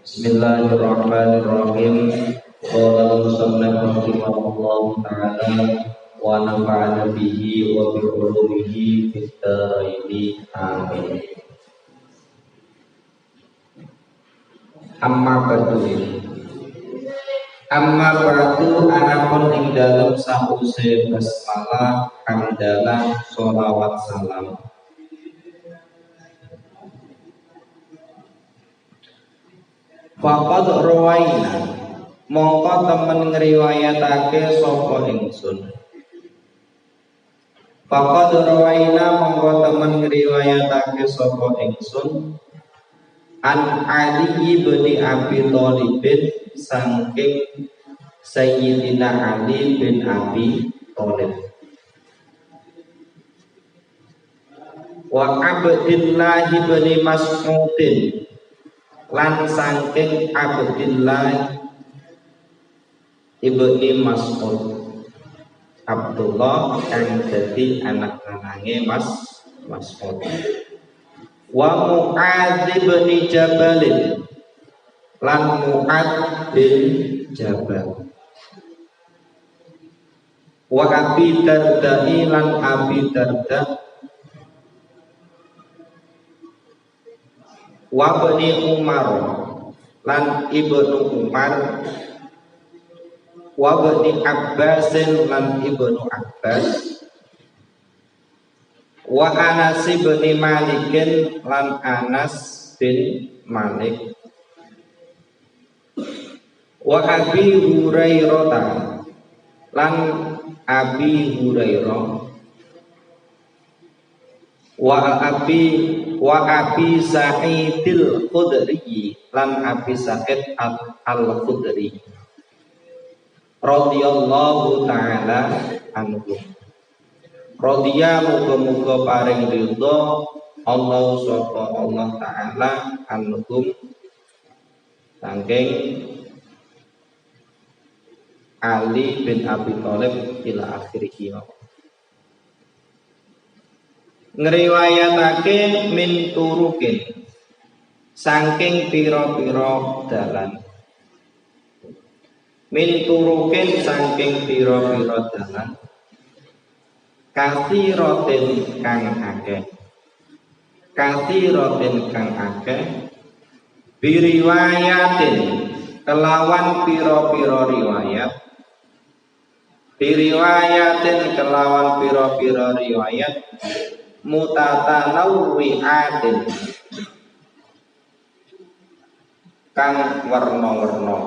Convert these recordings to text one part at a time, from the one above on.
Bismillahirrahmanirrahim. Qala al-musannif rahimahullahu ta'ala wa nafa'ana bihi wa bi ulumihi fid dharaini amin. Amma ba'du anapun ing dalem sause basmalah hamdalah sholawat salam. Faqad rawaina mongko temen ngriwayatake sapa ingsun. Faqad rawaina mongko temen ngriwayatake sapa ingsun an Ali bin Abi Thalib saking Sayyidina Ali bin Abi Thalib wa Abdillah bin Mas'udin lan saking Abdillah ibni Mas'ud. Abdullah kang dadi anak lanange Mas'ud. Wa Mu'adz bin Jabal lan Mu'adz bin Jabal. Wa Abi Darda lan Abi Darda. Wa Bani Umar lan Ibnu Umar. Wa Bani Abbas lan Ibnu Abbas. Wa Anas bin Malik lan Anas bin Malik. Wa Abi Hurairah lan Abi Hurairah. Wa Abi Sa'idil Khudri lan Abi Sa'id Al-Khudri radhiyallahu ta'ala anhu. Radhiya muga-muga paring ridho Allah sapa Allah taala anhum saking Ali bin Abi Thalib ila akhirih. Ngriwayatake min turukin saking pira-pira dalan. Min turukin saking pira-pira dalan. Kathiratin kang akeh. Kathiratin kang akeh. Biriwayatin kelawan pira-pira riwayat. Biriwayatin kelawan pira-pira riwayat. Mutatanawwi'atin kang warna-warna.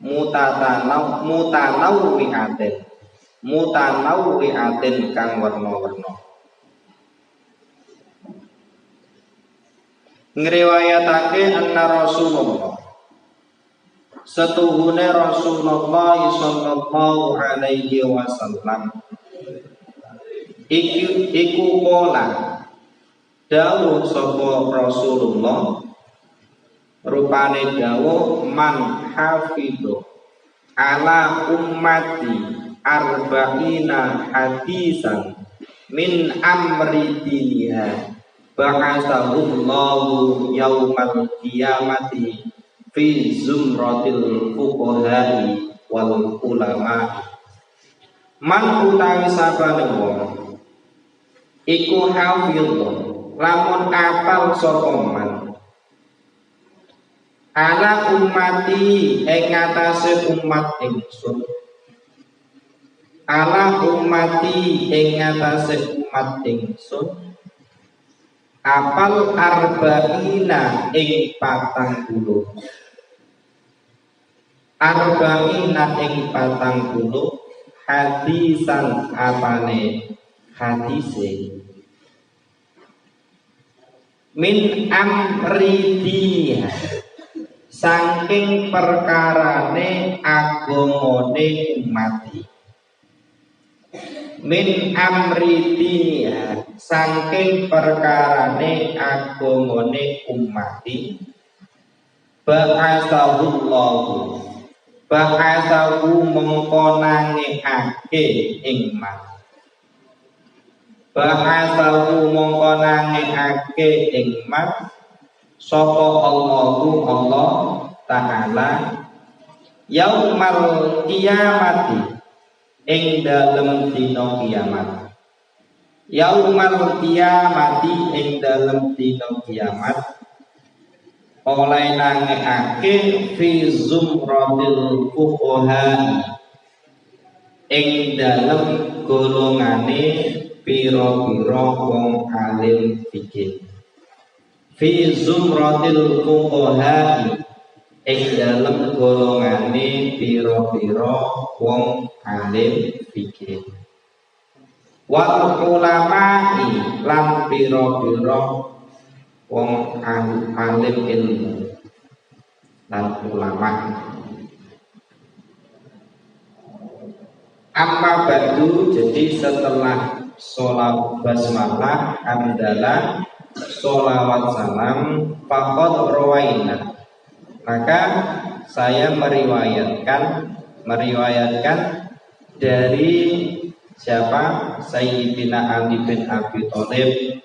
Mutanawwi'atin kang warna-warna. Ngriwayatake anna Rasulullah setuhune Rasulullah sallallahu alaihi wasallam iku kola dawuh sapa Rasulullah rupane dawuh man hafidhu ala ummati arba'ina hadisan min amri diniha ba'athahullahu yaumal qiyamati fi zumratil fuqaha'i wal ulama. Man utawi sabane wong iku hafidhu lamun apal sapa man ala ummati ing atase umat ingsun. Ala ummati ing atase umat ingsun apal arba'ina ing 40. Arba'ina ing 40 hadisan apane hadise min amridiha saking perkarane agamane umati. Min amridiha saking perkarane agamane umati. Ba'athahullahu ba'athahu mengko nangekake ing man. Ba'athahu mengko nangekake ing man sapa Allahu Allah taala yaumal qiyamati ing dalem dina kiamat. Yaumal qiyamati ing dalem dina kiamat oleh nangekake fi zumratil fuqaha ing dalem golongane pira-pira wong alim fikih. Fi zumratil fuqaha ing dalem golongane pira-pira wong alim fikih. Wal ulama'i lan pira-pira wong alim ilmu lan ulama. Amma ba'du, jadi setelah sholat basmalah, hamdalah, sholawat salam, faqad rawaina, maka saya meriwayatkan dari siapa? Sayyidina Ali bin Abi Thalib,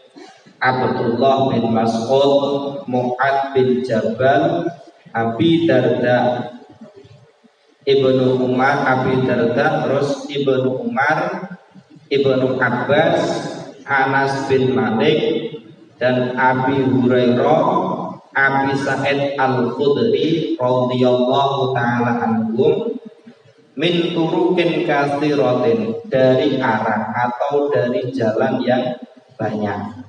Abdullah bin Mas'ud, Mu'ad bin Jabal, Abi Darda, Ibnu Umar, Abi Darda, terus Ibnu Umar, Ibnu Abbas, Anas bin Malik, dan Abi Hurairah, Abi Sa'id Al-Khudri radhiyallahu taala anhum min turukin katsiratin, dari arah atau dari jalan yang banyak.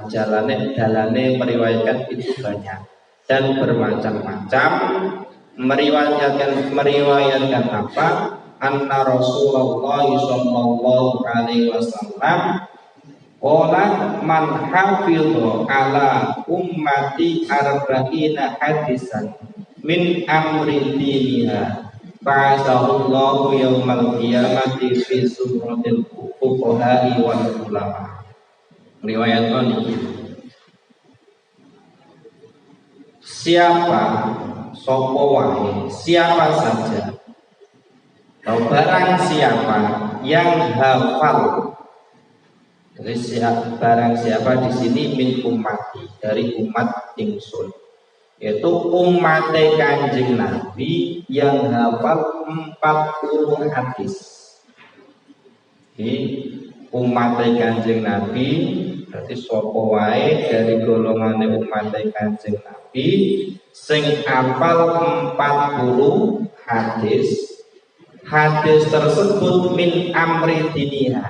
Dalane meriwayatkan itu banyak dan bermacam-macam. Meriwayatkan apa? Anna Rasulullah sallallahu alaihi wasallam qala man hafidha ala ummati arba'ina hadisan min amri diniha fa'asallahu yawmal qiyamati fi suratil fuqaha'i wal ulama. Riwayat ini, siapa saja atau barang siapa yang hafal, jadi barang siapa di sini min ummati, dari umat ingsun, yaitu umat Kanjeng Nabi yang hafal 40 hadis. Jadi umat Kanjeng Nabi berarti sapa wae dari golongane umat Kanjeng Nabi sing hafal 40 hadis. Hadis tersebut min amri diniha,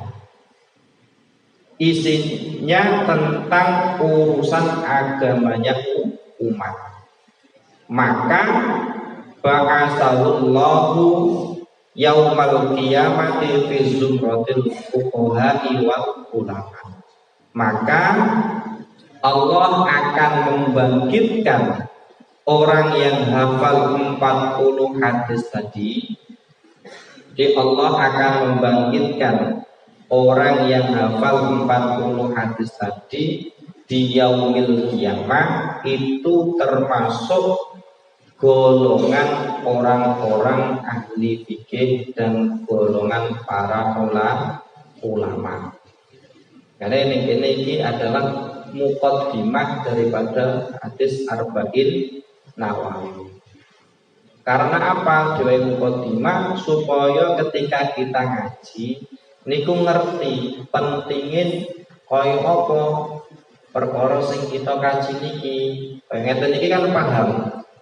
isinya tentang urusan agamanya umat. Maka ba'asallahu yaumal qiyamati fi zumratil fuqaha'i wal ulama. Maka Allah akan membangkitkan orang yang hafal 40 hadis tadi. Jadi Allah akan membangkitkan orang yang hafal 40 hadis tadi di yaumil kiamah, itu termasuk golongan orang-orang ahli fikih dan golongan para ulama. Karena ini adalah muqaddimah daripada hadis arba'in Nawawi. Karena apa? Dewe muqaddimah supaya ketika kita ngaji niku ngerti pentingin kaya apa perkara sing kita kaji niki. Ngeten niki kan paham.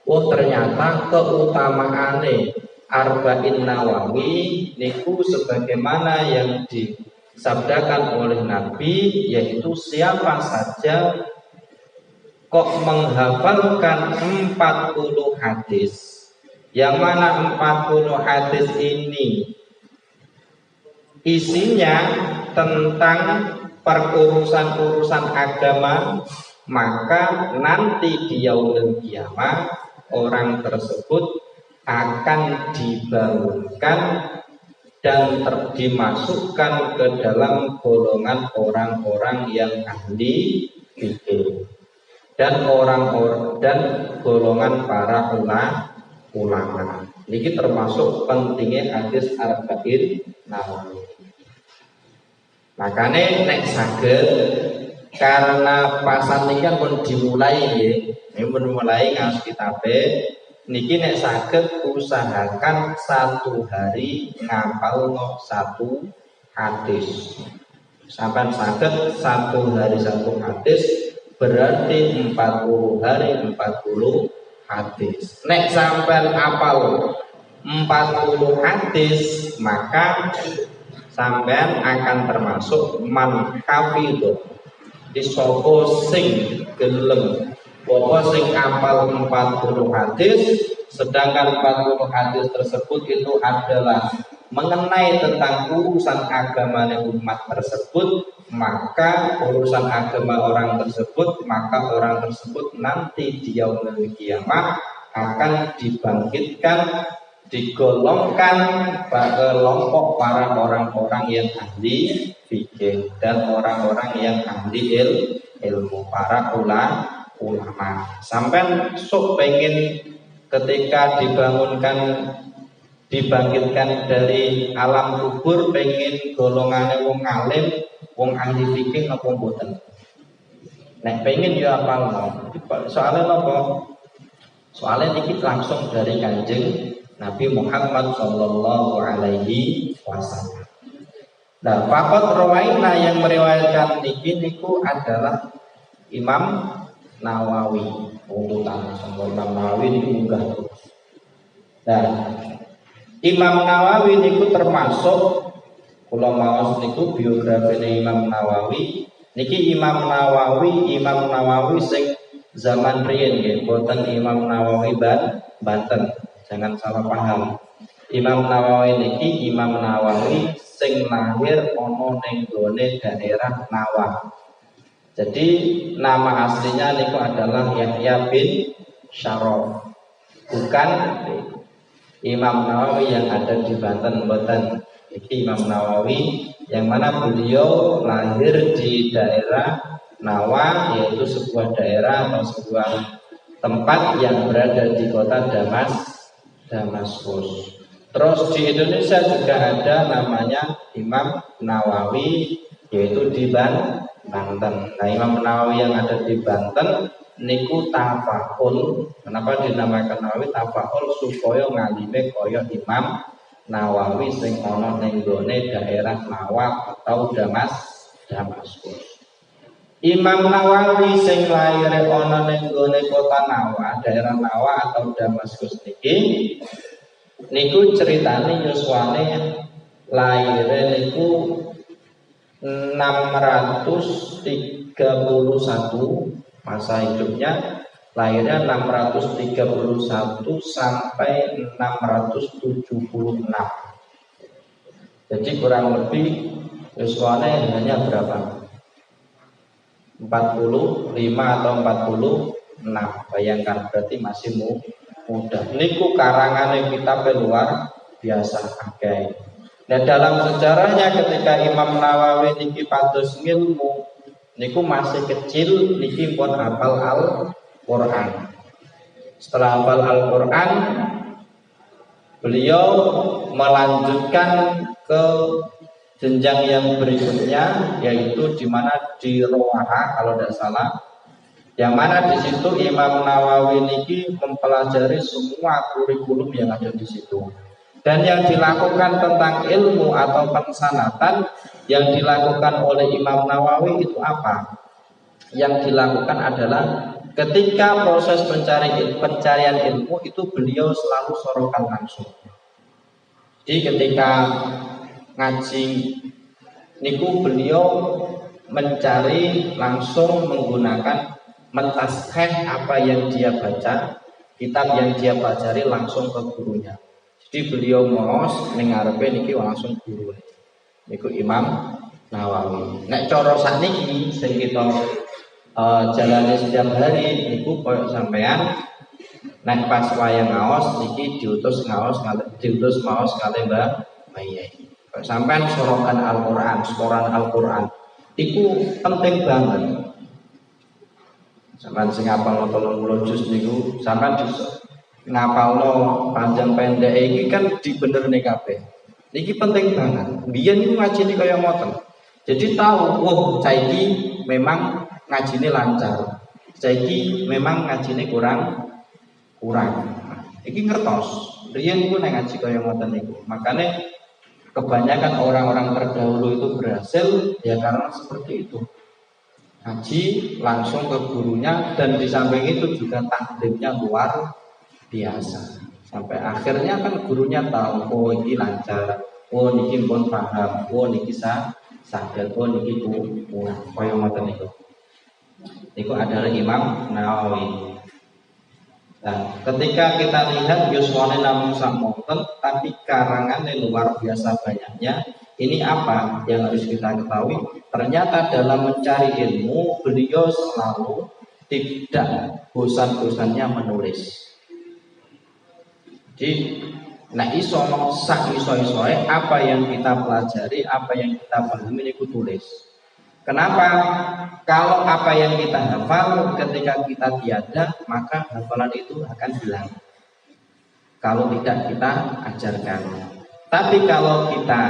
Oh ternyata keutamaane arba'in Nawawi niku sebagaimana yang disabdakan oleh Nabi, yaitu siapa saja kok menghafalkan 40 hadis, yang mana 40 hadis ini isinya tentang perurusan agama, maka nanti di yaumul kiamah orang tersebut akan dibangunkan dan dimasukkan ke dalam golongan orang-orang yang ahli fikih dan golongan para ulama. Ini termasuk pentingnya hadis arba'in Nawawi. Makanya nek saged karena pasan niki kan pun dimulai nggih. Ini pun mulai ngaos kitabe niki nek saged usahakan 1 hari ngapalno 1 hadis. Sampai saged 1 hari 1 hadis berarti 40 hari 40 hadis. Nek sampai apal 40 hadis maka sampean akan termasuk man hafidho disoko sing gelem apa sing apal 40 hadis, sedangkan 40 hadis tersebut itu adalah mengenai tentang urusan agama umat tersebut, maka urusan agama orang tersebut, maka orang tersebut nanti di yaumul kiamah akan dibangkitkan, digolongkan pada kelompok para orang-orang yang ahli fikih dan orang-orang yang ahli ilmu, para ulama. Sampai sok pengen ketika dibangkitkan dari alam kubur pengen golongannya wong alim, wong ahli fikih apa mboten. Nek pengen ya apal. Soalnya apa? Soalnya niki langsung dari Kanjeng Nabi Muhammad sallallahu alaihi wasallam. Nah, faqat rawaina yang meriwayatkan niku adalah Imam Nawawi. Urutan Imam Nawawi niku munggah terus. Nah, Imam Nawawi niku termasuk kula maos niku biografi Imam Nawawi. Niki Imam Nawawi sing zaman riyen nggih, boten Imam Nawawi Banten. Jangan salah paham. Imam Nawawi niki Imam Nawawi sing lahir ana ning gone daerah Nawa. Jadi nama aslinya niku adalah Yahya bin Syaraf. Bukan Imam Nawawi yang ada di Banten, boten. Iki Imam Nawawi yang mana beliau lahir di daerah Nawa, yaitu sebuah daerah atau sebuah tempat yang berada di kota Damaskus. Terus di Indonesia juga ada namanya Imam Nawawi, yaitu di Banten. Nah, Imam Nawawi yang ada di Banten niku tafakul. Kenapa dinamakan Nawawi tafakul? Supaya ngalime kaya Imam Nawawi sing ana ning gone daerah Nawa atau Damaskus. Imam Nawawi sing lair ana ning gone kota Nawa, daerah Nawa atau Damaskus niku ceritane yuswane laire niku 631 masa hidupnya, lahirnya 631 sampai 676. Jadi kurang lebih yuswane hanya berapa? 45 atau 46. Bayangkan berarti masih muda. Niku karangane kitab luar biasa akeh. Dan dalam sejarahnya ketika Imam Nawawi niki pados ngilmu niku masih kecil niki pun hafal Al-Qur'an. Setelah hafal Al-Qur'an beliau melanjutkan ke jenjang yang berikutnya, yaitu di mana di Rowaha kalau tidak salah. Yang mana di situ Imam Nawawi niki mempelajari semua kurikulum yang ada di situ. Dan yang dilakukan tentang ilmu atau pensanatan yang dilakukan oleh Imam Nawawi itu apa? Yang dilakukan adalah ketika proses pencarian ilmu itu beliau selalu sorokan langsung. Jadi ketika ngaji niku beliau mencari langsung menggunakan mentaskheh apa yang dia baca, kitab yang dia pelajari langsung ke gurunya. Jadi beliau maos ning ngarepe niki langsung guru. Niku Imam Nawawi. Nek cara sakniki sing kita jalani setiap hari niku koyo sampean nek pas wayang ngaos niki diutus maos kalih Mbah Mayai. Sampean sorokan Al-Qur'an, setoran Al-Qur'an. Iku penting banget. Sampeyan sing hafal 30 juz niku sampeyan bisa ngapalno panjang pendek iki kan dibenerne kabeh. Niki penting banget. Biyen niku ngaji niki kaya ngoten. Jadi tahu, saiki memang ngajine lancar. Saiki memang ngajine kurang. Iki ngertos. Riyen ku nek ngaji kaya ngoten niku. Makane kebanyakan orang-orang terdahulu itu berhasil ya karena seperti itu. Ngaji langsung ke gurunya dan di samping itu juga taklimnya luar biasa. Sampai akhirnya kan gurunya tahu, oh ini lancar, oh niki pun paham, oh niki saged, oh niki kurang. Kaya ngoten niku. Niku adalah Imam Nawawi. Nah, ketika kita lihat yuswane namung samonten tapi karangannya luar biasa banyaknya. Ini apa yang harus kita ketahui? Ternyata dalam mencari ilmu beliau selalu tidak bosan-bosannya menulis. Jadi nek iso sak iso-isoe apa yang kita pelajari, apa yang kita pahami niku tulis. Kenapa? Kalau apa yang kita hafal ketika kita tiada, maka hafalan itu akan hilang. Kalau tidak kita ajarkan. Tapi kalau kita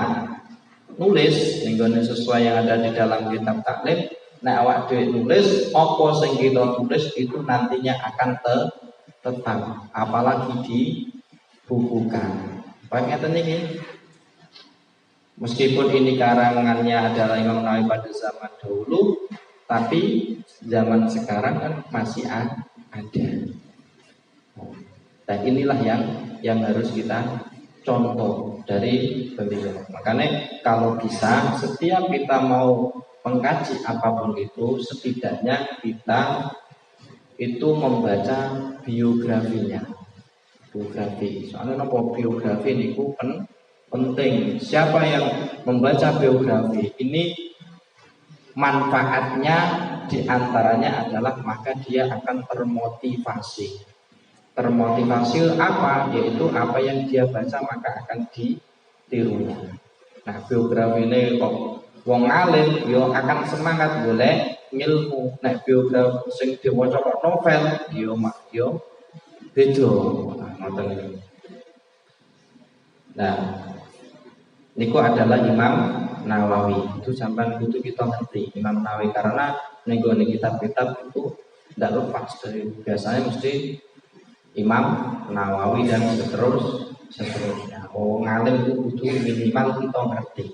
nulis nenggone sesuai yang ada di dalam kitab taklim, nek awak dhewe nulis, apa sing kita tulis itu nantinya akan tetap, apalagi dibukukan. Ngeten iki. Meskipun ini karangannya adalah Imam Nawawi pada zaman dahulu, tapi zaman sekarang kan masih ada. Dan inilah yang harus kita contoh dari beliau. Makanya kalau bisa setiap kita mau mengkaji apapun itu, setidaknya kita itu membaca biografinya. Biografi. Soalnya nopo biografi niku penting. Siapa yang membaca biografi ini manfaatnya diantaranya adalah maka dia akan termotivasi. Termotivasi apa? Yaitu apa yang dia baca maka akan ditirunya. Nah biografi ini kok wong alim yo akan semangat boleh ngilmu. Nah biografi sing diwaca kok novel yo beda. Nah niku adalah Imam Nawawi. Itu sampai itu kita ngerti Imam Nawawi karena nego kitab-kitab itu tidak lepas dari biasanya mesti Imam Nawawi dan seterusnya. Oh ngalim itu butuh minimal kita ngerti.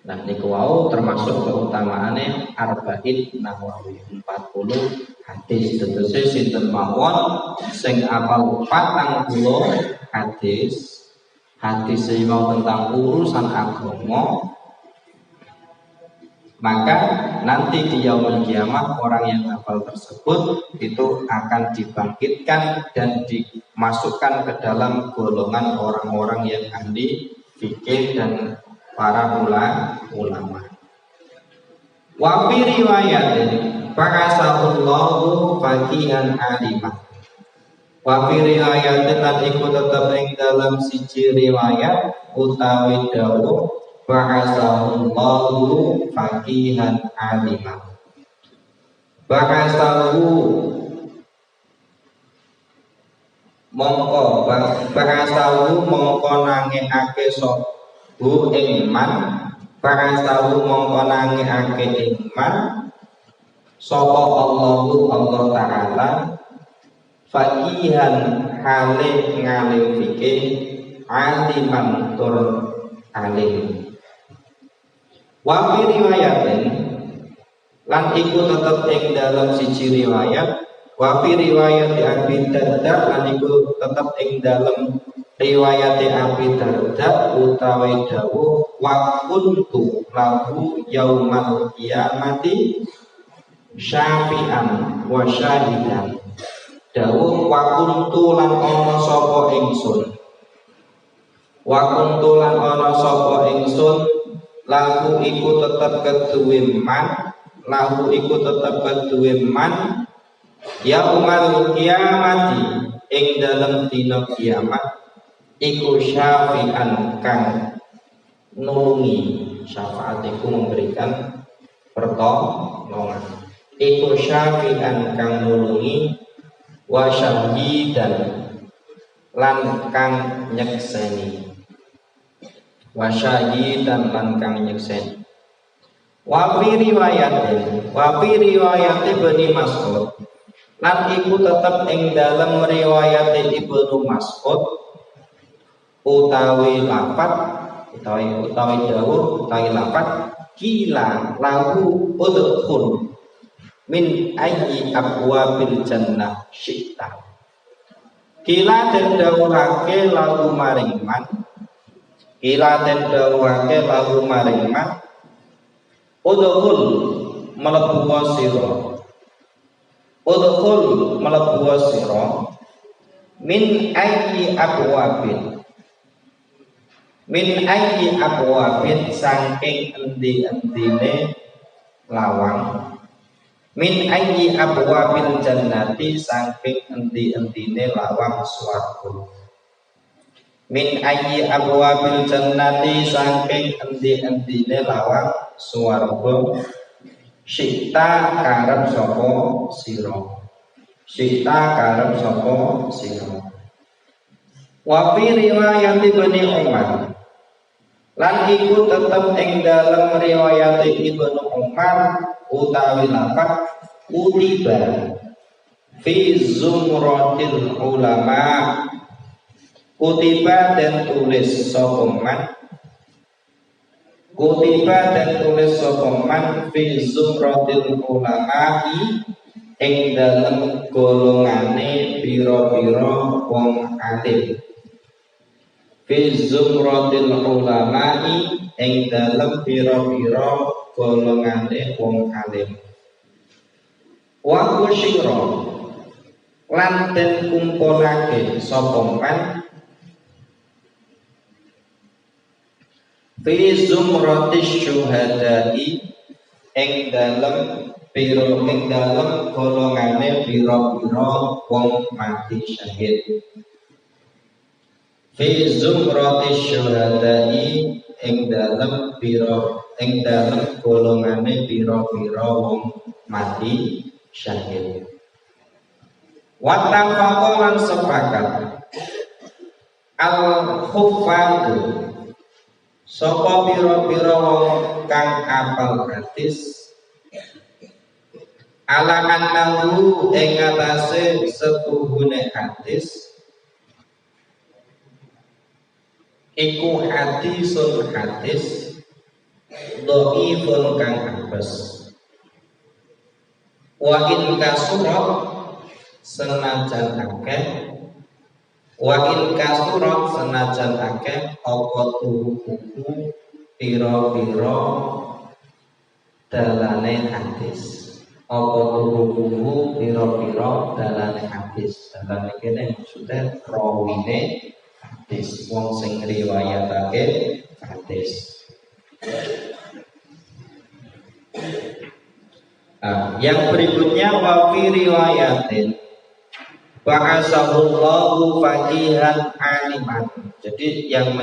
Nah niku wau termasuk keutamaannya Arba'in Nawawi 40 hadis. Tetese sinten mawon sing apal 40 hadis. Hadis mau tentang urusan agama, maka nanti di yaumul kiamah orang yang hafal tersebut itu akan dibangkitkan dan dimasukkan ke dalam golongan orang-orang yang ahli fikih dan para ulama. Wa fi riwayatin fa'asahullahu faqihan alimah. Wa fi riwayatin lan iku tetep ing dalam siji riwayat utawi dawuh ba'asallahu faqihan alimah. Ba'asahu mongko ba'asahu mongko nangekake sobu ing man. Ba'asahu mongko nangekake ing man sapa Allah Ta'ala faqihan hale ngalim fikih aliman tur alim. Wa fi riwayatin lan iku tetep ing dalam siji riwayat. Wa fi riwayat Abi Darda lan iku tetep ing dalam riwayat Abi Darda utawi dawuh wa kuntu lahu yaumal qiyamati syafi'an wa syahidan. Dawuh wa kuntu lan ana sapa ingsun. Wa kuntu lan ana sapa ingsun lahu iku tetep keduwe man, lahu iku tetep keduwe man ya umal kiamati ing dalem dina kiamat iku syafi'an kang nulungi. Syafaat iku memberikan pertolongan. Iku syafi'an kang nulungi wa syahidan lan kang nyekseni. Wa syahidan lan kang nyekseni. Wa fi riwayat Ibnu Mas'ud lan iku tetep ing dalem riwayat Ibnu Mas'ud utawi lafat utawi dawuh utawi lafat kila lahu udkhul min ayyi abwabil jannah syi'ta. Kila den dawuhake lahu maring man, kila den dawuhake lahu maring man udkhul mlebu sira, udkhul mlebu sira min ayyi abwabin, min ayyi abwabin saking endi-endine lawang, min ayyi abwabil jannati saking endi-endine lawang swarga, min ayyi abwabil jannati saking endi-endine lawang swarga syi'ta karep sapa sira, syi'ta karep sapa sira. Wa fi riwayat Ibnu Umar lan iku tetep ing dalem riwayat Ibnu Umar utawi lafaz kutiba fi zumratil ulama, kutiba dan tulis sapa man, kutiba dan tulis sapa man fi zumratil ulama'i ing dalem golongane pira-pira wong alim, fi zumratil ulama'i ing dalem pira-pira golongane wong alim. Wa usyira lan den kumpulake sapa man fi zumratis syuhada'i ing dalem golongane pira-pira wong mati syahid. Fi zumratis syuhada'i ing dalem golongane pira-pira wong mati syahid. Wattafaqo lan sepakat al-huffadu sapa pira-pira wong kang apal hadis ala annahu ing atase setuhune hadis iku hadisun hadis dhaifun kang apes. Wa in kasurat senajan akeh, wa in kasurat senajan akeh apa turuku pira-pira dalane hadis, apa turuku pira-pira dalane hadis. Dalane kene maksudnya rawine hadis, wong sing riwayatake hadis. Yang berikutnya wa fi riwayatin ba'asahullahu faqihan aliman. Jadi yang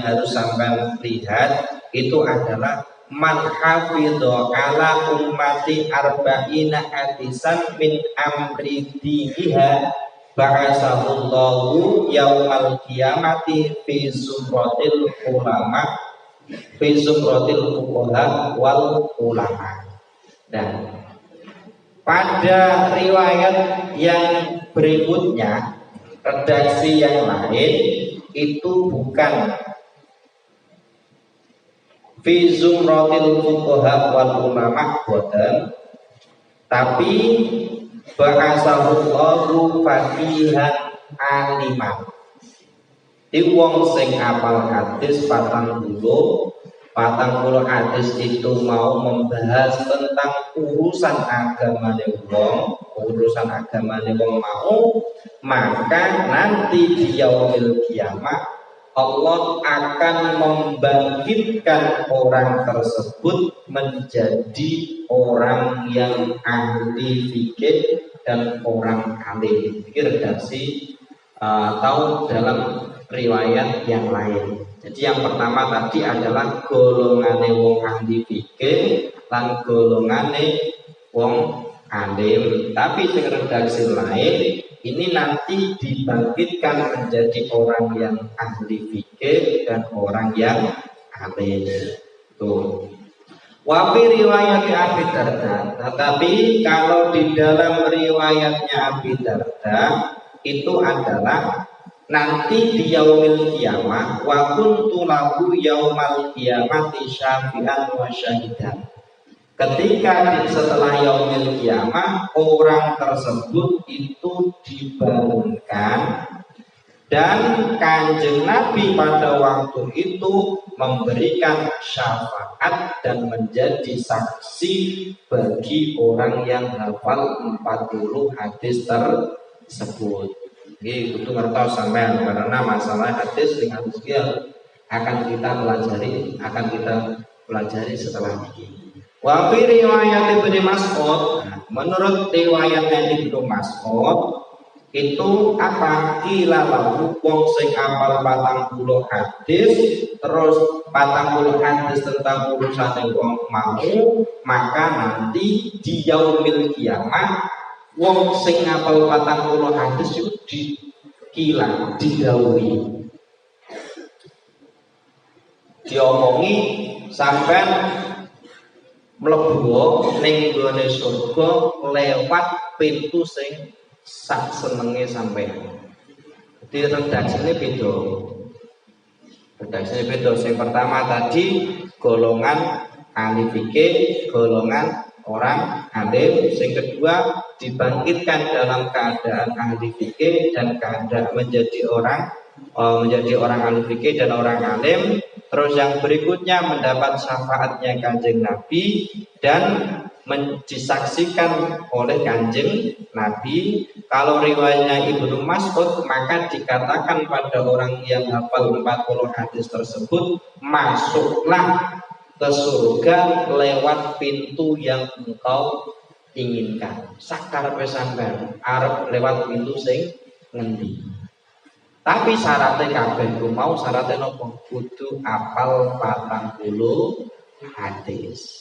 harus sampai lihat itu adalah man hafidha ala ummati arba'ina hadisan min amri diniha ba'asahullahu yaumal qiyamati fi zumratil ulama, fi zumratil fuqaha wal ulama. Dan pada riwayat yang berikutnya, redaksi yang lain itu bukan fi zumratil fuqaha wal ulama boten, tapi ba'asahullahu faqihan aliman. Di wong sing apal hadis 40 hadis itu mau membahas tentang urusan agama wong, mau, maka nanti di yaumil kiamah Allah akan membangkitkan orang tersebut menjadi orang yang ahli fikih dan orang alim. Ini redaksi atau dalam riwayat yang lain. Jadi yang pertama tadi adalah golongane wong ahli fikih lan golongane wong alim. Tapi dengan redaksi lain ini nanti dibangkitkan menjadi orang yang ahli fikih dan orang yang alim. Tuh. Wa fi riwayat Abi Darda, tetapi kalau di dalam riwayatnya Abi Darda itu adalah nanti di yaumil kiamah wa kuntu lahu yaumal kiamati syafi'an wa syahidan. Ketika setelah yaumil kiamah orang tersebut itu dibangunkan dan Kanjeng Nabi pada waktu itu memberikan syafaat dan menjadi saksi bagi orang yang hafal 40 hadis tersebut. Ini itu ngertos sampean karena masalah hadis dengan hadis akan kita pelajari setelah ini. Wa fi riwayat Ibnu Mas'ud, menurut riwayatnya Ibnu Mas'ud itu apa? Kila lahu wong sing apal 40 hadis terus 40 hadis tentang urusane wong mau, maka nanti di yaumil kiamah wong sing apal 40 hadis itu dikila, didhawuhi, diomongi sampean mlebu ning gone surga lewat pintu sing sak senenge sampean. Jadi redaksinya beda. Redaksinya beda. Yang pertama tadi golongan ahli fikih, golongan orang alim. Yang kedua dibangkitkan dalam keadaan ahli fikih dan keadaan menjadi orang ahli fikih dan orang alim. Terus yang berikutnya mendapat syafaatnya Kanjeng Nabi dan disaksikan oleh Kanjeng Nabi. Kalau riwayatnya Ibnu Mas'ud maka dikatakan pada orang yang hafal 40 hadis tersebut, masuklah ke surga lewat pintu yang engkau inginkan. Sakarepe sampean arep lewat pintu sing ngendi. Tapi syaratnya kabeh ku mau syaratnya nopo? Kudu apal 40 hadis.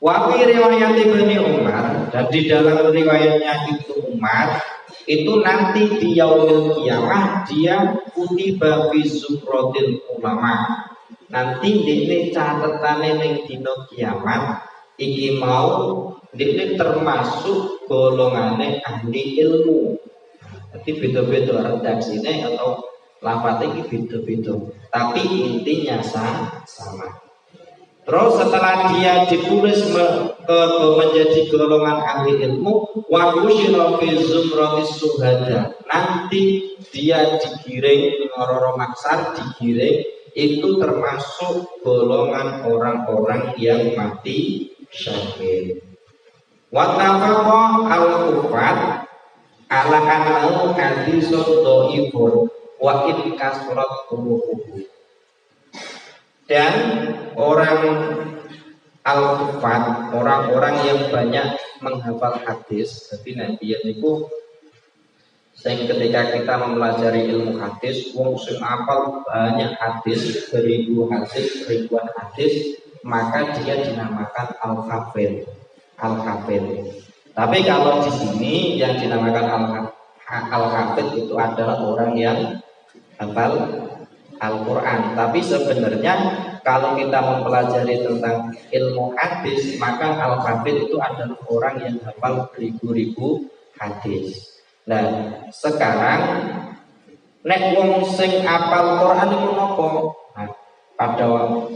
Wa fi riwayat Ibnu Umar, dan di dalam riwayatnya Ibnu Umar itu nanti di yaumil kiamah dia kutiba fi zumratil ulama. Nanti dene catetane ning dina kiamat iki mau dene termasuk golongane ahli ilmu. Jadi beda-beda redaksine atau lafadznya iki beda-beda, tapi intinya sama. Terus setelah dia ditulis menjadi golongan ahli ilmu, wa usyira fi zumratis syuhada, nanti dia digiring ngororo maksar, digiring itu termasuk golongan orang-orang yang mati syahid. Wa tafaqa al-kufat ala annahu hadisun dhaifun wa in kasrat turuquhu. Dan orang al-kufat, orang-orang yang banyak menghafal hadis, jadi nanti itu ketika kita mempelajari ilmu hadis, wong sing hafal banyak hadis, ribuan hadis, maka dia dinamakan al-hafid. Tapi kalau di sini yang dinamakan al-hafid itu adalah orang yang hafal Al-Quran. Tapi sebenarnya kalau kita mempelajari tentang ilmu hadis, maka al-hafid itu adalah orang yang hafal ribu-ribu hadis. Nah, sekarang nek wong sing apal Quran iku napa? Nah, pada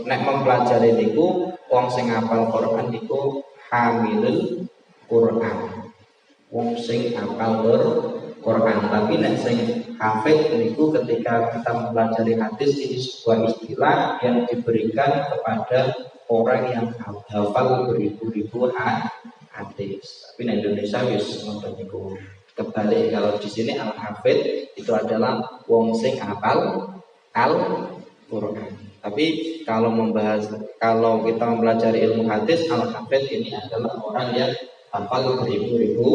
nek mempelajari niku wong sing apal Quran niku hamilul Quran. Wong sing apal Quran. Tapi nek sing hafid niku ketika kita mempelajari hadis ini sebuah istilah yang diberikan kepada orang yang hafal beribu-ribu hadis. Tapi di Indonesia wis ngoten niku. Kebalik, kalau di sini al-hafid itu adalah wong sing hafal Al-Qur'an. Tapi kalau kita mempelajari ilmu hadis, al-hafid ini adalah orang yang hafal beribu-ribu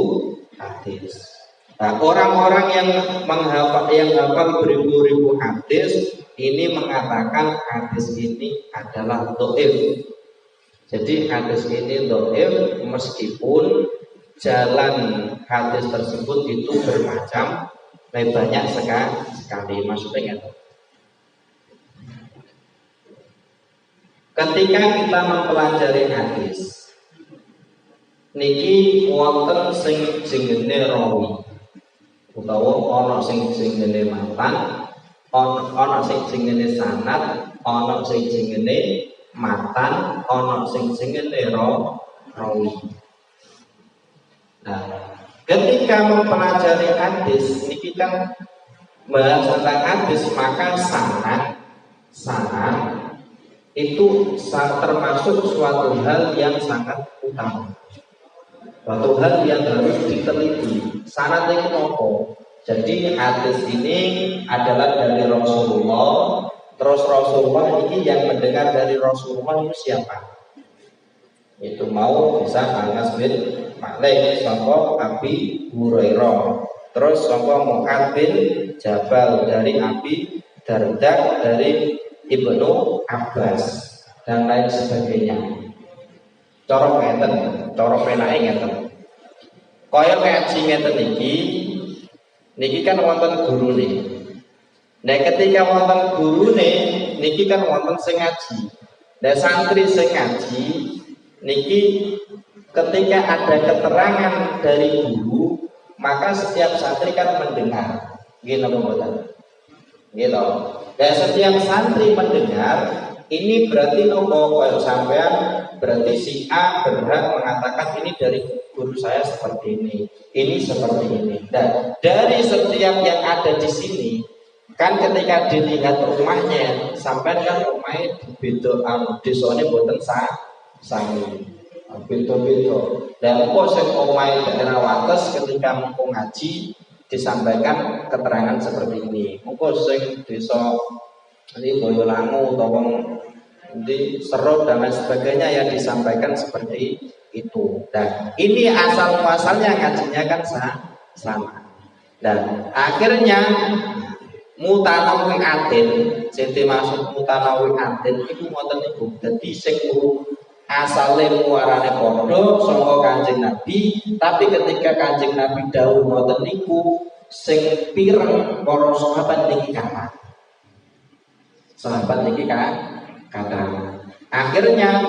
hadis. Nah, orang-orang yang hafal beribu-ribu hadis ini mengatakan hadis ini adalah dhaif. Jadi hadis ini dhaif meskipun jalan hadis tersebut itu bermacam, banyak sekali. Maksudnya ketika kita mempelajari hadis niki wonten sing jenenge rawi utawa ana sing jenenge matan, ana sing jenenge sanad, ana sing jenenge matan, ana sing jenenge rawi. Nah, ketika mempelajari hadis niki kan bahas tentang hadis, maka sanad itu termasuk suatu hal yang sangat utama. Suatu hal yang harus diteliti. Sanad itu apa? Jadi hadis ini adalah dari Rasulullah. Terus Rasulullah ini yang mendengar dari Rasulullah itu siapa? Itu mau bisa Anas bin Malik, sangka Abi Hurairah. Terus sangka Mu'adz bin Jabal, dari Abi Darda, dari Ibnu Abbas dan lain sebagainya. Cara ngeten, cara penake ngeten. Kaya ngaji ngeten niki kan wonten gurune. Nah, ketika wonten gurune niki kan wonten sing ngaji. Nah, santri sing ngaji niki ketika ada keterangan dari guru, maka setiap santri kan mendengar. Nggih napa mboten? Nggih to. Dan setiap santri mendengar, ini berarti nopo kalau sampean berarti si A berhak mengatakan ini dari guru saya seperti ini seperti ini. Dan dari setiap yang ada di sini, kan ketika dilihat rumahnya, sampean kan rumahnya beda, desone boten sami, beda-beda. Dan kok sing omahe daerah wates ketika mengko ngaji disampaikan keterangan seperti ini. Mengko sing desa ini Boyolangu atau di Serut dan lain sebagainya yang disampaikan seperti itu. Dan ini asal muasalnya ngajinya kan sama. Dan akhirnya mutanawi atin, sing dimaksud mutanawi atin iku ngoten niku. Dadi sing asale muarane padha saka Kanjeng Nabi, tapi ketika Kanjeng Nabi dawuh ngoten niku sing pireng para sahabat niki kathah. Sahabat niki kathah. Akhirnya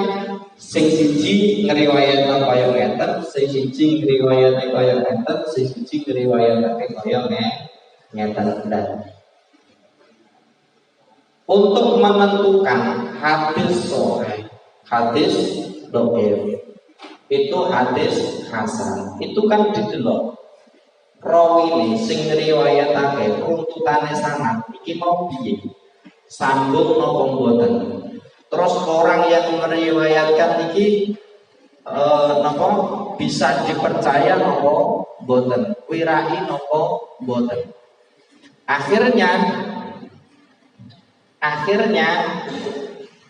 sing siji ngriwayatna kaya ngeten, sing siji ngriwayatna kaya ngeten, sing siji ngriwayatna kaya ngeten. Untuk menentukan hadis sahih, hadis dhaif, itu hadis hasan, itu kan didelok rawine sing ngriwayatake runtutane sanad iki mau piye, sambung napa mboten. Terus orang yang meriwayatkan iki napa bisa dipercaya napa mboten, wirai napa mboten. Akhirnya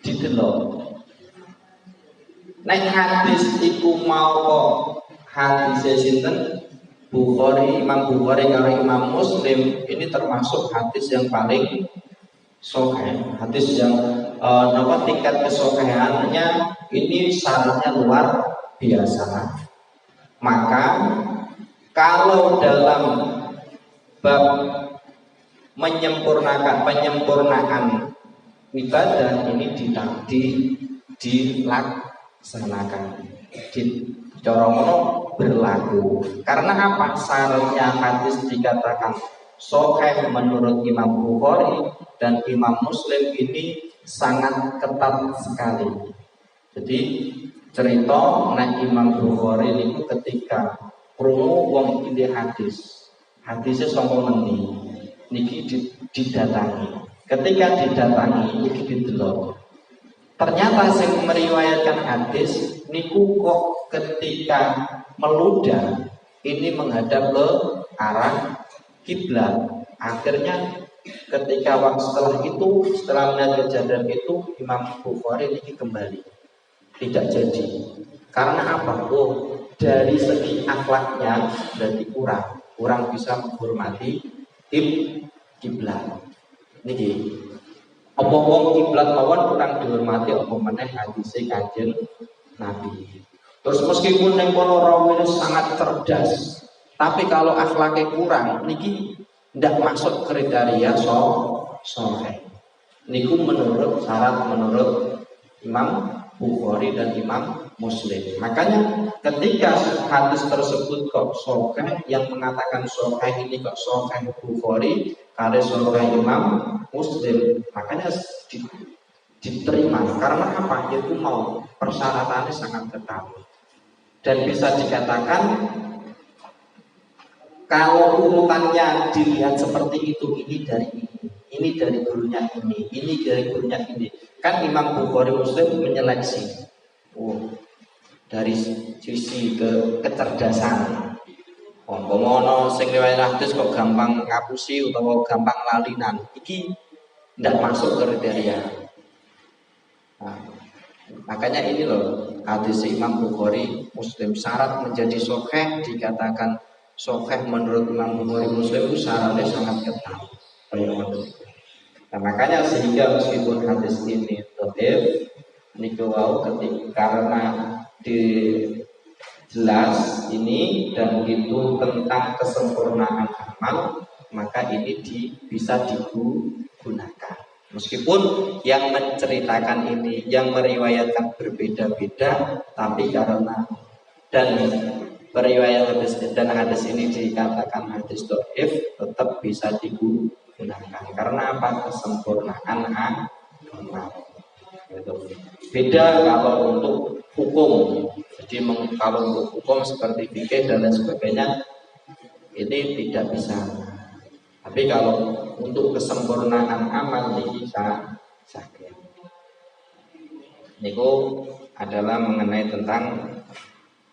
didelok. Nek hadis iku mau kok hadis sinten? Bukhari, Imam Bukhari karo Imam Muslim, ini termasuk hadis yang paling sahih, hadis yang tingkat kesahihannya ini syaratnya luar biasa. Maka kalau dalam bab penyempurnaan ibadah ini dilaksanakan, cara ngono berlaku. Karena apa? Syaratnya hadis dikatakan sahih menurut Imam Bukhari dan Imam Muslim ini sangat ketat sekali. Jadi cerita nek Imam Bukhari niku ketika krungu wong iki hadisnya saka ngendi niki didatangi. Ketika didatangi niki didelok. Ternyata sing meriwayatkan hadis niku kok ketika meludah ini menghadap ke arah kiblat. Akhirnya ketika setelah melihat kejadian itu Imam Bukhari ini kembali tidak jadi. Karena apa? Dari segi akhlaknya berarti kurang bisa menghormati kiblat. Niki apa wong kiblat mawon kurang dihormati apa meneh hadise Kanjeng Nabi. Terus meskipun ning kono rawine sangat cerdas, tapi kalau akhlaknya kurang niki ndak masuk kriteria sahih. Niku menurut Imam Bukhari dan Imam Muslim. Makanya ketika hadis tersebut kok sahih, yang mengatakan sahih ini kok sahih Bukhari, kali sahih Imam Muslim, makanya diterima. Karena apa? Itu mau persyaratannya sangat ketat. Dan bisa dikatakan kalau urutannya dilihat seperti itu, ini dari ini dari gurunya ini dari gurunya ini. Kan Imam Bukhari Muslim menyeleksi dari sisi kecerdasan. Ono sing riwayat hadis kok gampang ngapusi utawa gampang lalinan. Iki ndak masuk kriteria. Nah, makanya ini loh hadis Imam Bukhari Muslim syarat menjadi sahih, dikatakan sahih menurut Imam Bukhari Muslim itu syaratnya sangat ketat. Nah, makanya sehingga meskipun hadis ini dhaif niku wau karena jelas ini dan itu tentang kesempurnaan amal, maka ini bisa digunakan. Meskipun yang menceritakan ini, yang meriwayatkan berbeda-beda, tapi karena dan periwayat hadis ini dikatakan hadis dhaif, tetap bisa digunakan. Karena apa? Kesempurnaan amal. Beda kalau untuk hukum. Jadi kalau untuk hukum seperti fikih dan lain sebagainya, ini tidak bisa. Tapi kalau untuk kesempurnaan amal ini bisa sakit. Niku adalah mengenai tentang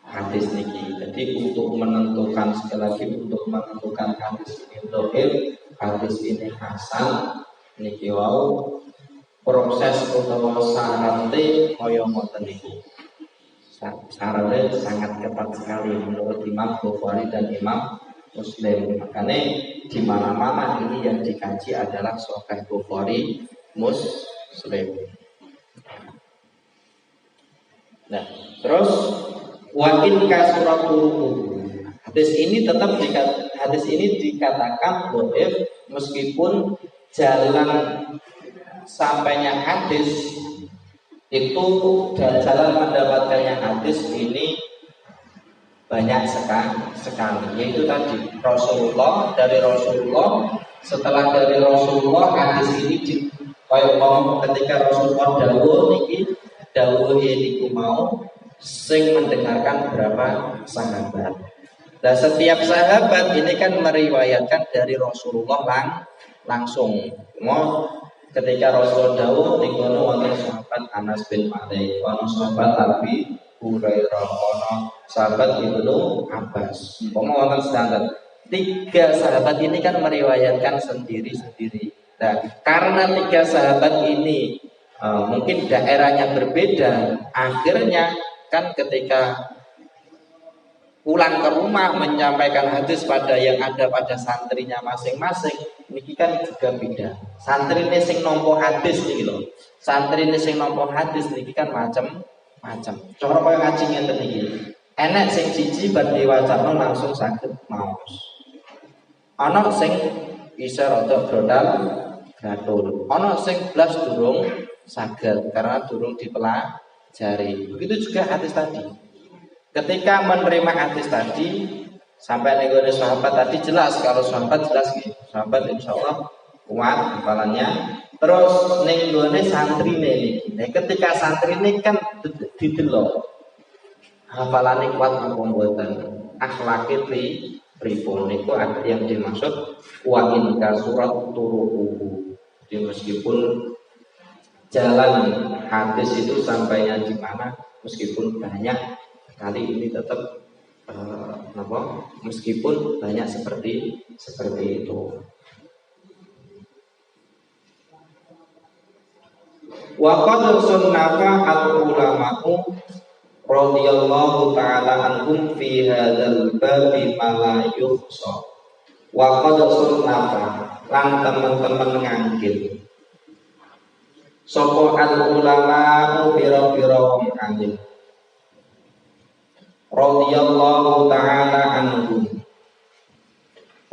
hadis niki. Jadi untuk menentukan, sekali lagi untuk menentukan hadis ini dhaif, hadis ini hasan, niki wau proses utawa syaratnya kaya ngoten niku. Syaratnya sangat ketat sekali menurut Imam Bukhari dan Imam Muslim. Makanya di mana-mana ini yang dikaji adalah Sahih Bukhari Muslim. Nah, terus wa in kasratu. Hadis ini dikatakan dhaif meskipun jalan sampainya hadis itu dan jalan mendapatkannya hadis ini banyak sekali, yaitu tadi dari Rasulullah, setelah dari Rasulullah hadis ini ketika Rasulullah dawuh niku mau sing mendengarkan berapa sahabat. Nah, setiap sahabat ini kan meriwayatkan dari Rasulullah langsung. Ketika Rasulullah dawuh niku wonten sahabat Anas bin Malik, ono sahabat Abi Hurairah, ono sahabat Ibnu Abbas. Wonten standar. 3 sahabat ini kan meriwayatkan sendiri-sendiri. Nah, karena 3 sahabat ini mungkin daerahnya berbeda, akhirnya kan ketika pulang ke rumah menyampaikan hadis pada yang ada pada santrinya masing-masing, niki kan juga beda. Santrine sing nampa hadis niki lho. Santrine sing nampa hadis niki kan macam-macam. Cara kaya ngaji ngenten iki. Enek sing siji bar diwacana langsung saged maos. Ana sing bisa rada gatul. Ana sing blas durung saged karena durung dipelajari. Begitu juga hadis tadi. Ketika menerima hadis tadi sampai negara sahabat tadi jelas, kalau sahabat jelas gitu. Sahabat insya Allah kuat hafalannya. Terus nenggone santri nih. Nah, ketika santri ini kan didelok hafalannya kuat apa mboten, akhlake pripun niku ada yang dimaksud wa in ka surat turuhu. Jadi meskipun jalan hadis itu sampainya di mana, meskipun banyak kali ini tetap meskipun banyak seperti itu. Wa qad sunnafa al-ulama'u radhiyallahu ta'ala anhum fi hadzal babi ma la yuhsa. Wa qad sunnafa lan teman-teman ngangkit sapa al-ulama'u pira-pira wong alim radhiyallahu ta'ala anhum.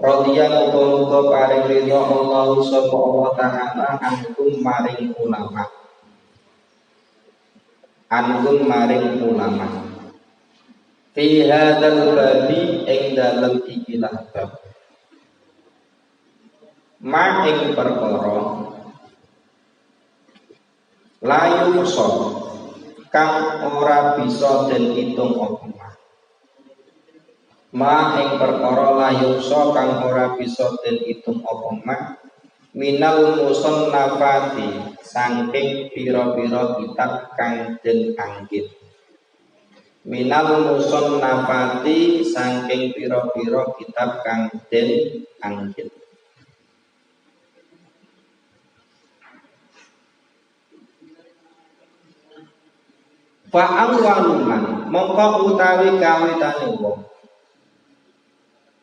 Radhiyallahu muga paring ridho Allah sapa Allah ta'ala anhum maring ulama. anhum maring ulama fi hadzal babi ing dalem ikilah bab ma ing perkara layu sok kang ora bisa den itung apa ma ing perkara layu sok kang ora bisa den itung apa minal musannafati saking pira-pira kitab kang den anggit minal musannafati saking pira-pira kitab kang den anggit fa awwaluman mongko utawi kawitane wong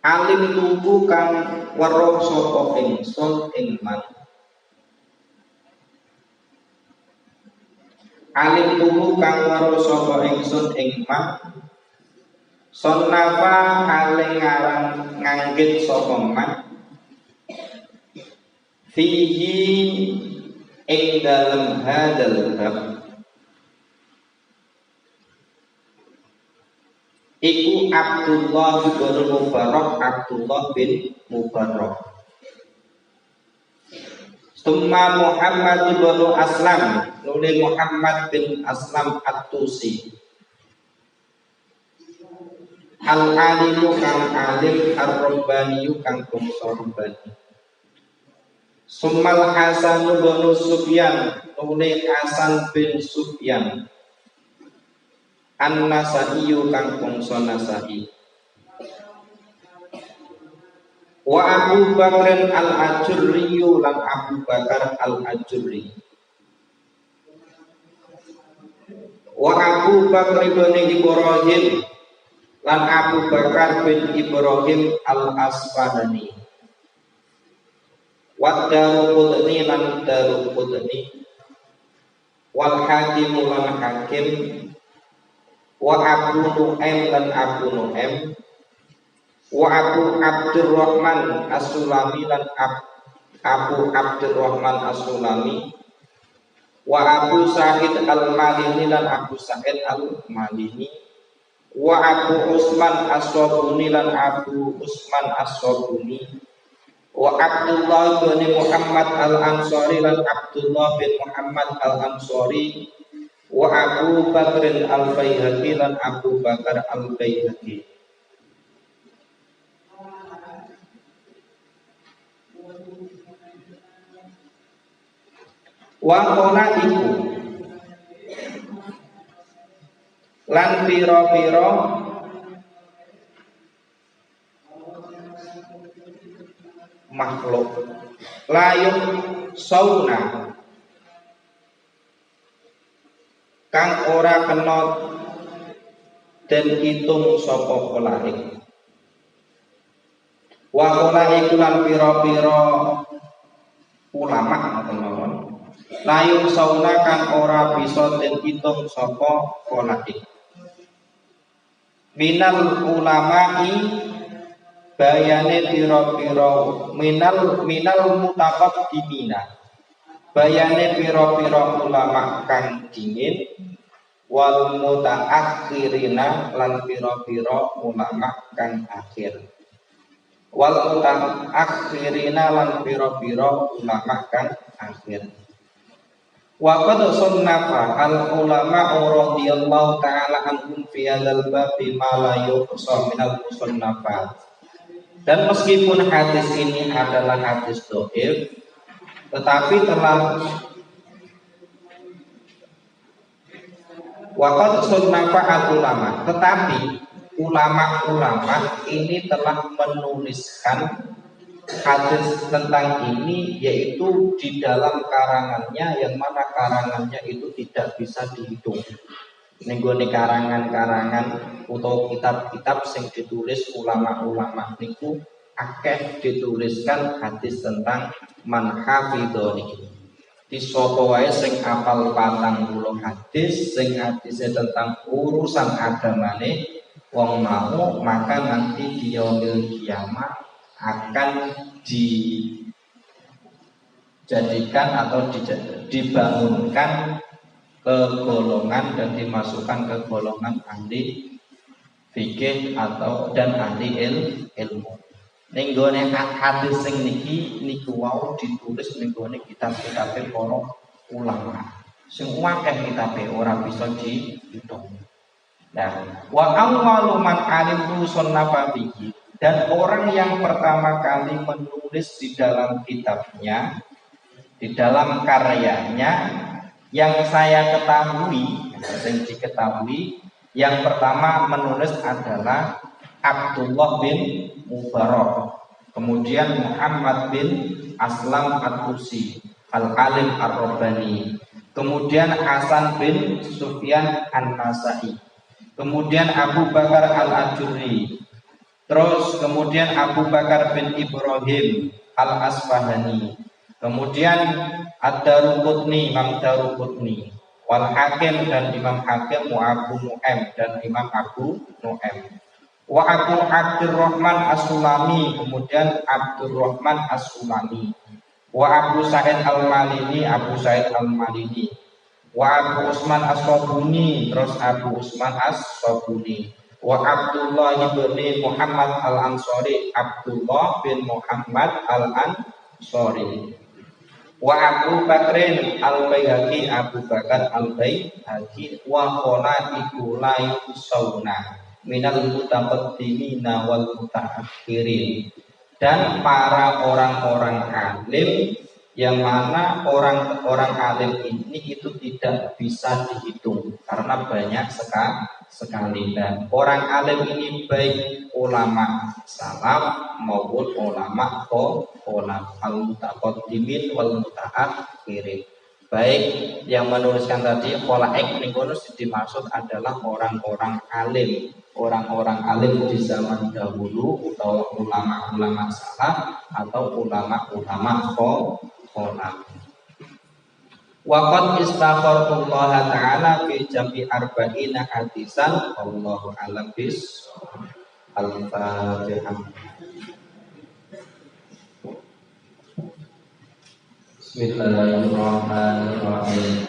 alim tubuh kang weruh sapa ingsun ing man alim tubuh kang weruh sapa ingsun ing man sonnafa aling ngarang nganggit sapa man fihi ing dalem hadzal bab iku Abdullah bin Mubarak Abdullah bin Mubarak Summa Muhammad bin Aslam nuli Muhammad bin Aslam At-Tusi Al-alimu kang alim ar-rabbaniyu kang bangsa rabbani Summal Hasan bin Sufyan nuli Hasan bin Sufyan An-Nasaiyu kang bangsa Nasai wa Abu Bakar al-Ajurriyu lan Abu Bakar al-Ajurri wa Abu Bakar bin Ibrahim lan Abu Bakar bin Ibrahim al-Asfahani wa Daruqutni lan Daruqutni wal Hakim lan Hakim wa Abu Nu'aim lan Abu Nu'aim wa Abu Abdurrahman As-Sulami lan Abu Abdurrahman As-Sulami wa Abu Sa'id Al-Malini lan Abu Sa'id Al-Malini wa Abu Usman As-Sabuni lan Abu Usman As-Sabuni wa Abdullah bin Muhammad Al-Ansari lan Abdullah bin Muhammad Al-Ansari wa Abu Bakr al-Baihaqi lan Abu Bakar al-Baihaqi wa qala iku lan pira-pira makhluk layung sauna kang ora kena den hitung sapa kolaik wa kolaik lan pira-pira ulama teman-teman layung sauna kang ora bisa den hitung sapa kolaik minal ulama'i bayane pira-pira minal mutaqaddimina bayane pira-pira ulama kang dingin wal mutaakhirina lan pira-pira ulama kang akhir wal mutaakhirina lan pira-pira ulama kang akhir wa qad sunnafa al ulama radhiyallahu ta'ala anhum fi hadzal bab ma la yuqsa minal musannafat dan meskipun hadis ini adalah hadis dhaif tetapi telah waqad sunnafa al-ulama tetapi ulama-ulama ini telah menuliskan hadis tentang ini yaitu di dalam karangannya yang mana karangannya itu tidak bisa dihitung nenggone karangan-karangan utawa kitab-kitab sing ditulis ulama-ulama niku akeh dituliskan hadis tentang man hafidhoni. Di sapa wae sing apal 40 hadis sing hadise tentang urusan agamane wong mau maka nanti di yaumil kiamat akan dijadikan atau dibangunkan ke golongan dan dimasukkan ke golongan ahli fikih atau dan ahli ilmu. Ning gone hadis sing niki niku wau ditulis ning gone kitab-kitab para ulama. Sing akeh kitabe ora bisa dihitung. Nah, wa awwalu man alimtu sunnafa bihi, dan orang yang pertama kali menulis di dalam kitabnya, di dalam karyanya yang saya ketahui, yang diketahui, yang pertama menulis adalah Abdullah bin Mubarak, kemudian Muhammad bin Aslam At-Tusi Al-Alim Ar-Rabbani, kemudian Hasan bin Sufyan An-Nasai, kemudian Abu Bakar Al-Ajurri, terus kemudian Abu Bakar bin Ibrahim Al-Asfahani, kemudian Ad-Daruqutni, Imam Daruqutni, wal Hakim dan Imam Hakim, wa Abu Nu'aim dan Imam Abu Nu'aim, wa Abu Abdurrahman As-Sulami, kemudian Abdurrahman As-Sulami, wa Abu Sa'id Al-Malini, Abu Sa'id Al-Malini, wa Abu Usman As-Sabuni, terus Abu Usman As-Sabuni, wa Abdullah bin Muhammad Al-Ansari, Abdullah bin Muhammad Al-Ansari, wa Abu Bakrin Al-Baihaqi, Abu Bakar Al-Baihaqi, wa qolaiku la yusawna minal mutaqaddimina wal mutaakhirin, dan para orang-orang alim yang mana orang-orang alim ini itu tidak bisa dihitung karena banyak sekali. Dan orang alim ini baik ulama salaf maupun ulama al-mutaqaddimin wal mutaakhirin. Baik yang menuliskan tadi kholaik nikonus dimaksud adalah orang-orang alim, orang-orang alim di zaman dahulu, atau ulama-ulama salaf atau ulama-ulama kholaf. Waqad istakharullah ta'ala fi jam'i arba'ina hadisan, wallahu a'lam bis-shawab. Al-Fatihah. Bismillahirrahmanirrahim.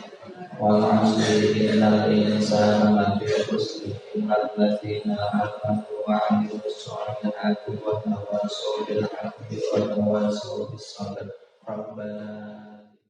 Wal 'asri innal insana lafi khusr illa alladziina aamanu wa 'amilus shalihati wa tawassaw bil haqqi wa tawassaw bis sabr. Rabbana